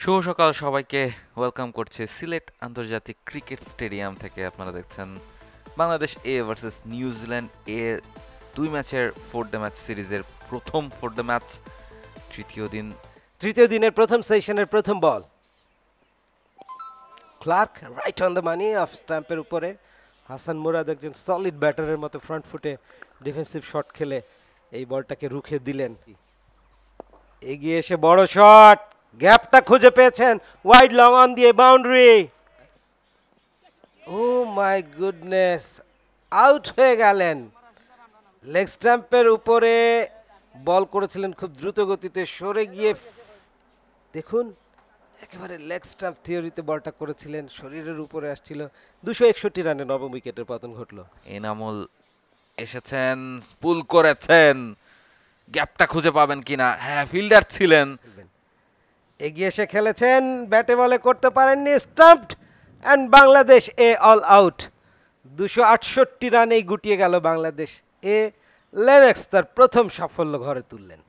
শুভ সকাল সবাইকে। ওয়েলকাম করছে সিলেট আন্তর্জাতিক ক্রিকেট স্টেডিয়াম থেকে। আপনারা দেখছেন বাংলাদেশ এ ভার্সেস নিউজিল্যান্ড এ দুই ম্যাচের ফোর ডে ম্যাচ সিরিজের প্রথম ফোর ডে ম্যাচ, তৃতীয় দিনের প্রথম সেশনের প্রথম ball. Clarke right on the money off স্ট্যাম্পের উপরে। হাসান মুরাদ একজন সলিড ব্যাটারের মতো ফ্রন্ট ফুটে ডিফেন্সিভ শট খেলে এই বলটাকে রুখে দিলেন। এগিয়ে এসে বড় শট, গ্যাপটা খুঁজে পেয়েছেন, ওয়াইড লং অন দিয়ে boundary. Oh my goodness, out হয়ে গেলেন। লেগ স্ট্যাম্পের উপরে বল করেছিলেন খুব দ্রুত গতিতে, সরে গিয়ে দেখুন একেবারে লেগ স্টাম্প থিওরিতে বলটা করেছিলেন, শরীরের উপরে আসছিল। 261 রানে নবম উইকেটের পতন ঘটলো। এনামুল এসেছেন, পুল করেছেন, গ্যাপটা খুঁজে পাবেন কিনা। হ্যাঁ, ফিল্ডার ছিলেন। এগিয়ে এসে খেলেছেন, ব্যাটে বলে করতে পারেননি, stumped and Bangladesh A all out. 268 রানেই গুটিয়ে গেল বাংলাদেশ এ। লেনেক্স তার প্রথম সাফল্য ঘরে তুললেন।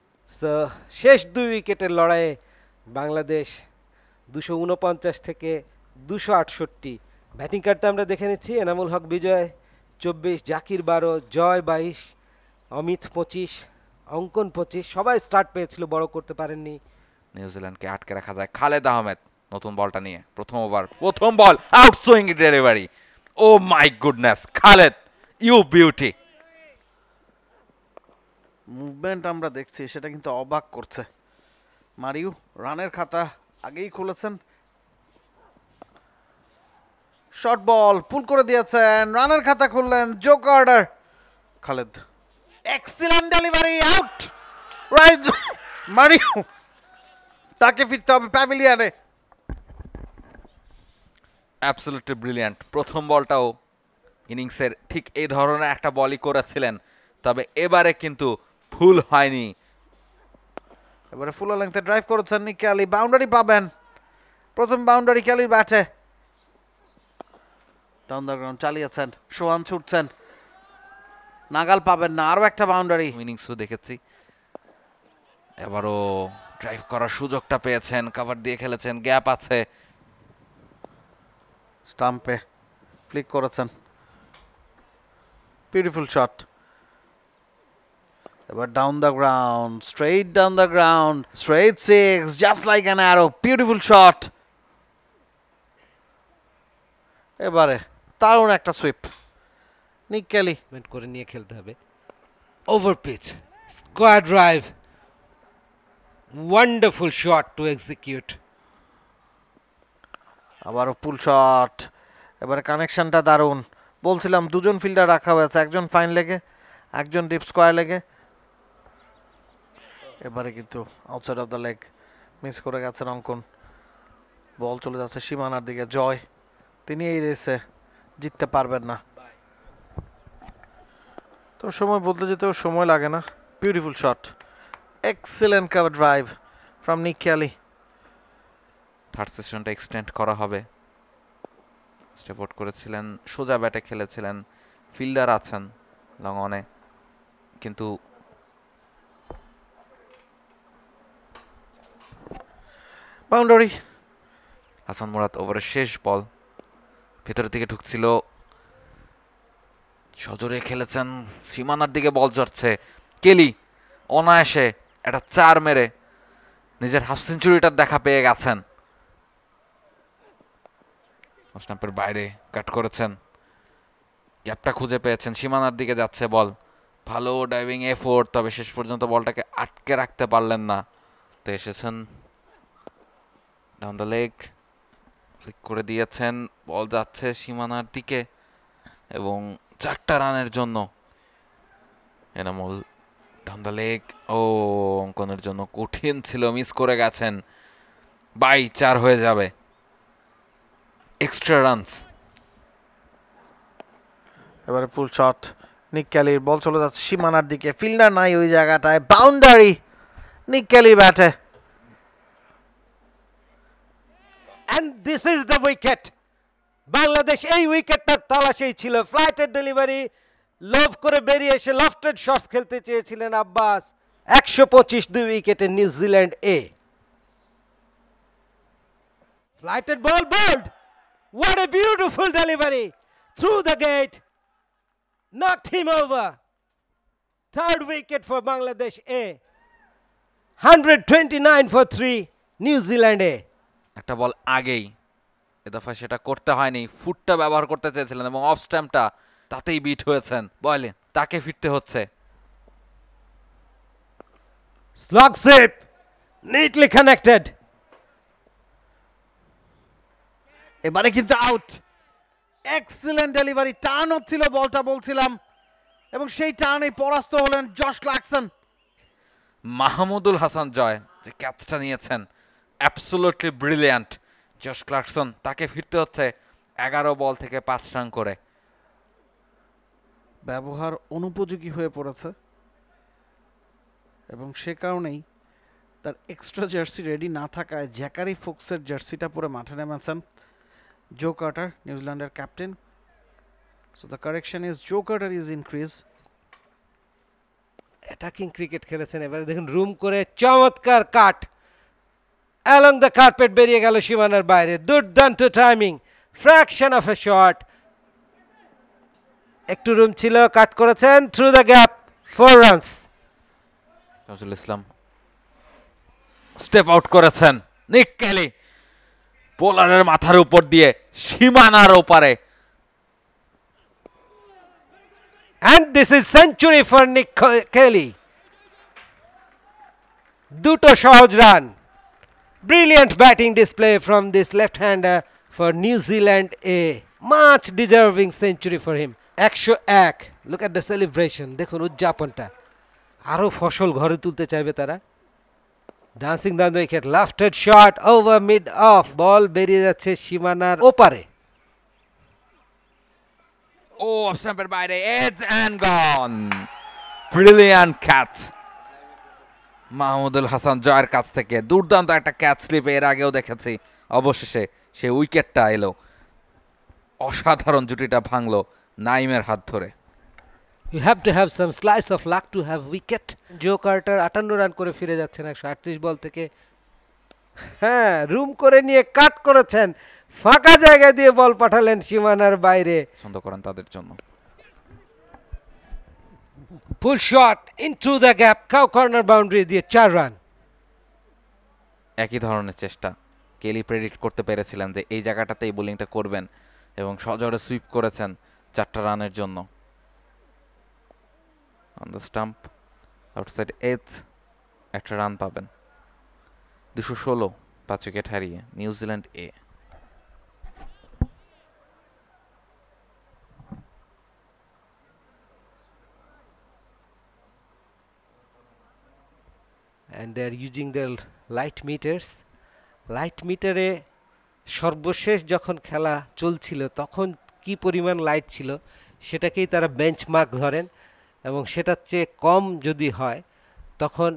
তো শেষ দুই উইকেটের লড়াইয়ে বাংলাদেশ 249 থেকে 268। ব্যাটিং কার্ডটা আমরা দেখে নিচ্ছি। এনামুল হক বিজয় 24, জাকির 12, জয় 22, অমিত 25, অঙ্কন 25। সবাই স্টার্ট পেয়েছিল, বড় করতে পারেননি। নিউজিল্যান্ডকে আটকে রাখা যায় খালেদ আহমেদ নতুন বলটা নিয়ে। প্রথম ওভার, প্রথম ball, out swing delivery. Oh my goodness, Khaled, you beauty. Movement আমরা দেখছি সেটা কিন্তু অবাক করছে। মারিউ রানের খাতা আগেই খুলেছেন, শর্ট বল পুল করে দিয়েছেন, রানের খাতা খুললেন, জোক অর্ডার Khaled, excellent delivery, out. Right, মারিউ তাকে ফিরতে হবে প্যাভিলিয়নে। Absolutely brilliant. প্রথম বলটাও ইনিংসের ঠিক এই ধরনের একটা বলই করেছিলেন, তবে এবারে কিন্তু ভুল হয়নি। এবারে ফুল লেংথে ড্রাইভ করেছেন নিকি আলী, বাউন্ডারি পাবেন। প্রথম বাউন্ডারি ক্যালির ব্যাটে। ডাউন দ্য গ্রাউন্ড চালিয়েছেন, সোহান ছুটছেন, নাগাল পাবেন না, আরো একটা বাউন্ডারি। ইনিংসও দেখেছি, এবারও ড্রাইভ করার সুযোগটা পেয়েছেন, কভার দিয়ে খেলেছেন, গ্যাপ আছে। স্টাম্পে ফ্লিক করেছেন, বিউটিফুল শট। এবার down the ground, straight down the ground, straight six, just like an arrow, beautiful shot. এবারে দারুণ একটা সুইপ, নিক কেলি করে নিয়ে খেলতে হবে। Over pitch, square drive, wonderful shot to execute. আবারও পুল শট। এবারে কানেকশনটা দারুণ। বলছিলাম দুজন ফিল্ডার রাখা হয়েছে, একজন ফাইন লেগে, একজন ডিপ স্কোয়ার লেগে। এবারে কিন্তু outside of the leg miss করে গেছেন অঙ্কন। বল চলে যাচ্ছে সীমানার দিকে। জয়, তিনি এই রেসে জিততে পারবেন না, তো সময় বদলে যেতেও সময় লাগে না। Beautiful shot, excellent cover drive from নিক কেলি। থার্ড সেশনটা এক্সটেন্ড করা হবে। স্টেপ আউট করেছিলেন, সোজা ব্যাটে খেলেছিলেন, ফিল্ডার আছেন লং অনে, কিন্তু বাউন্ডারি। হাসান মুরাদ ওভারের শেষ বল ভেতরের দিকে ঢুকছিল, সজোরে খেলেছেন, সীমানার দিকে বল যাচ্ছে। কেলি অনায়াসে একটা চার মেরে নিজের হাফ সেঞ্চুরিটার দেখা পেয়ে গেছেন। স্টাম্পের বাইরে কাট করেছেন, গ্যাপটা খুঁজে পেয়েছেন, সীমানার দিকে যাচ্ছে বল, ভালো ডাইভিং এফোর্ট, তবে শেষ পর্যন্ত বলটাকে আটকে রাখতে পারলেন না। তো এসেছেন ডাউন দ্য লেগ, ফ্লিক করে দিয়েছেন, বল যাচ্ছে সীমানার দিকে এবং 4টা রানের জন্য এনামুল ডাউন দ্য লেগ। ও, অঙ্কনের জন্য কঠিন ছিল, মিস করে গেছেন। 4 হয়ে যাবে, এক্সট্রা রানস। এবারে পুল শট, নিক কেলির, বল চলে যাচ্ছে সীমানার দিকে, ফিল্ডার নাই ওই জায়গাটায়, বাউন্ডারি নিক কেলির ব্যাটে। And this is the wicket. Bangladesh এই উইকেটটার তালাশেই ছিল। ফ্লাইটের ডেলিভারি, লোভ করে বেরিয়ে এসে লফটেড শটস খেলতে চেয়েছিলেন আব্বাস। 125 দুই উইকেটে New Zealand A. Flighted ball bowled. What a beautiful delivery. Through the gate. Knocked him over. Third wicket for Bangladesh A. 129 for 3. New Zealand A. একটা বল আগেই এ দফা সেটা করতে হয়নি, ফুটটা ব্যবহার করতে চেয়েছিলেন এবং অফ স্ট্যাম্পটা তাতেই বিট হয়েছেন। বলে তাকে ফিরতে হচ্ছে। Slog sweep. Neatly connected. এবারে কিন্তু আউট। এক্সিলেন্ট ডেলিভারি, টার্ন হচ্ছিল বলটা বলছিলাম, এবং সেই টার্নেই পরাস্ত হলেন জশ ক্লার্কসন। মাহমুদুল হাসান জয় যে ক্যাচটা নিয়েছেন, অ্যাবসোলুটলি ব্রিলিয়ান্ট। জশ ক্লার্কসন, তাকে ফিরতে হচ্ছে 11 বল থেকে 5 রান করে। ব্যবহার অনুপযোগী হয়ে পড়েছে এবং সে কারণেই তার এক্সট্রা জার্সি রেডি না থাকায় জ্যাকারি ফোক্সের জার্সিটা পরে মাঠে নেমেছেন জো কার্টার, নিউজিল্যান্ডের captain. So the correction is Joe Carter is increase. Attacking cricket খেলেছেন, এবারে দেখুন রুম করে চমৎকার কাট, অ্যালং দ্য কার্পেট বেরিয়ে গেল সীমানার বাইরে। দুর্দান্ত timing, fraction of A shot. একটু রুম ছিল, কাট করেছেন through the gap, 4 runs. Nazrul Islam step out করেছেন। নিক কেলি বোলারের মাথার উপর দিয়ে সীমানার ওপারে। And this is century for Nick Kelly. দুটো সহজ run. Brilliant batting display from this left-hander for New Zealand A. Much deserving century for him. 101. Look at the celebration. দেখুন উদযাপনটা। আরো ফসল ঘরে তুলতে চাইবে তারা। Dancing down the wicket, lofted shot over mid off. বল বেরিয়ে যাচ্ছে সীমানার ওপারে। ও অফ স্ট্যাম্পের বাইরে, edge and gone. Brilliant catch Mahmudul Hasan জয়ের কাছ থেকে। দুর্দান্ত একটা ক্যাচ স্লিপ এর আগেও দেখেছি। অবশেষে সে উইকেটটা এলো। অসাধারণ জুটিটা ভাঙলো নাইমের হাত ধরে। You have to have some slice of luck to have wicket. Joe Carter 58 run করে ফিরে যাচ্ছেন 138 বল থেকে। হ্যাঁ, রুম করে নিয়ে কাট করেছেন, ফাঁকা জায়গা দিয়ে বল পাঠালেন সীমানার বাইরে। পছন্দ করেন তাদের জন্য। Full shot in through the gap, cow corner boundary দিয়ে 4 রান। একই ধরনের চেষ্টা। কেলি প্রেডিক্ট করতে পেরেছিলেন যে এই জায়গাটাতেই বোলিংটা করবেন এবং সজোরে সুইপ করেছেন 4টা রানের জন্য। On the stump outside edge, একটা রান পাবেন। 216, 5 উইকেট হারিয়ে নিউজিল্যান্ড এ। And they are using their light meters. Light মিটারে সর্বশেষ যখন খেলা চলছিল তখন কি পরিমাণ লাইট ছিল সেটাকেই তারা বেঞ্চমার্ক ধরেন, এবং সেটার চেয়ে কম যদি হয় তখন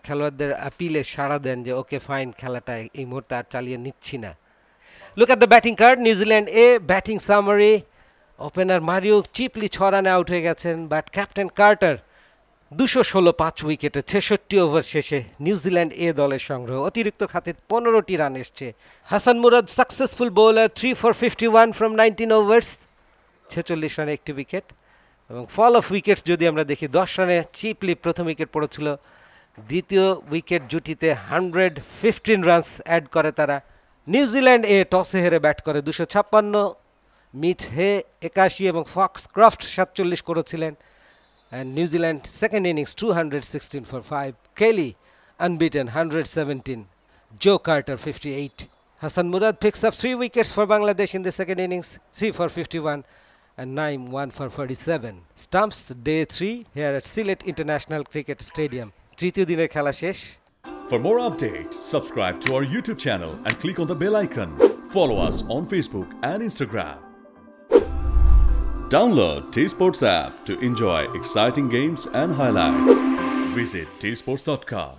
খেলোয়াড়দের আপিলে সাড়া দেন যে ওকে ফাইন, খেলাটা এই মুহূর্তে আর চালিয়ে নিচ্ছি না। Look at the batting card, New Zealand এ ব্যাটিং সামারি। ওপেনার মারিও চিপলি 6 রানে আউট হয়ে গেছেন, বাট ক্যাপ্টেন কার্টার 216, 5 উইকেটে 66 ওভার শেষে নিউজিল্যান্ড এ দলের সংগ্রহ। অতিরিক্ত খাতে 15টি রান এসছে। Hasan Murad successful bowler, 3 for 51 from 19 ওভার্স, 46 রানে একটি উইকেট। এবং ফল অফ উইকেটস যদি আমরা দেখি, 10 রানে চিপলি প্রথম উইকেট পড়েছিল, দ্বিতীয় উইকেট জুটিতে 115 রানস অ্যাড করে তারা। নিউজিল্যান্ড এ টসে হেরে ব্যাট করে 256, মিট হে 81 এবং ফক্স ক্রফট 47 করেছিলেন। And New Zealand second innings 216 for 5. Kelly unbeaten 117. Joe Carter 58. Hassan Murad picks up 3 wickets for Bangladesh in the second innings, 3 for 51 and Naim 1 for 47. Stumps day 3 here at Sylhet International Cricket Stadium. তৃতীয় দিনের খেলা শেষ। For more updates, subscribe to our YouTube channel and click on the bell icon. Follow us on Facebook and Instagram. Download T-Sports app to enjoy exciting games and highlights. Visit tsports.com.